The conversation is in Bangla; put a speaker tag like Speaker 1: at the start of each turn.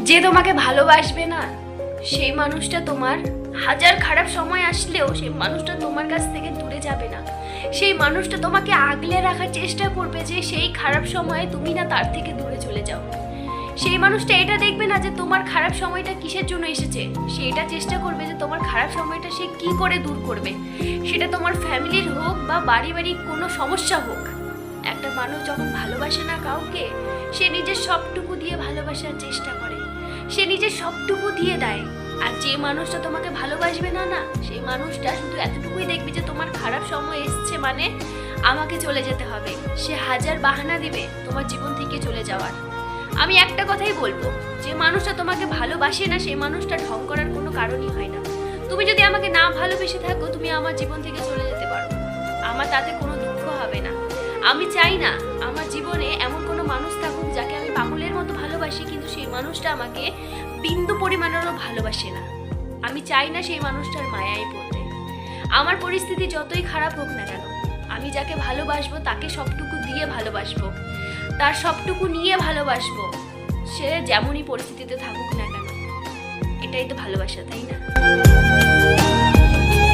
Speaker 1: যে তোমাকে ভালোবাসবে না সেই মানুষটা তোমার হাজার খারাপ সময় আসলেও সেই মানুষটা তোমার কাছ থেকে দূরে যাবে না। সেই মানুষটা তোমাকে আগলে রাখার চেষ্টা করবে যে সেই খারাপ সময়ে তুমি না তার থেকে দূরে চলে যাও। সেই মানুষটা এটা দেখবে না যে তোমার খারাপ সময়টা কিসের জন্য এসেছে, সে এটা চেষ্টা করবে যে তোমার খারাপ সময়টা সে কি করে দূর করবে। সেটা তোমার ফ্যামিলির হোক বা পারিবারিক কোনো সমস্যা হোক। একটা মানুষ যখন ভালোবাসে না কাউকে, সে নিজের সবটুকু দিয়ে ভালোবাসার চেষ্টা করে, সে নিজের সবটুকু দিয়ে দেয়। আর যে মানুষটা তোমাকে ভালোবাসবে না না, সেই মানুষটা শুধু এতটুকুই দেখবে যে তোমার খারাপ সময় এসছে মানে আমাকে চলে যেতে হবে। সে হাজার বাহানা দিবে তোমার জীবন থেকে চলে যাওয়ার। আমি একটা কথাই বলবো, যে মানুষটা তোমাকে ভালোবাসে না সেই মানুষটা ঢং করার কোনো কারণই হয় না। তুমি যদি আমাকে না ভালোবেসে থাকো, তুমি আমার জীবন থেকে চলে যেতে পারো, আমার তাতে কোনো দুঃখ হবে না। আমি চাই না আমার জীবনে এমন কোনো মানুষ থাকুক যাকে আমি পাগলের মতো ভালোবাসি, কিন্তু সেই মানুষটা আমাকে বিন্দু পরিমাণেরও ভালোবাসে না। আমি চাই না সেই মানুষটার মায়ায় পড়তে। আমার পরিস্থিতি যতই খারাপ হোক না কেন, আমি যাকে ভালোবাসবো তাকে সবটুকু দিয়ে ভালোবাসবো, তার সবটুকু নিয়ে ভালোবাসবো, সে যেমনই পরিস্থিতিতে থাকুক না কেন। এটাই তো ভালোবাসা, তাই না?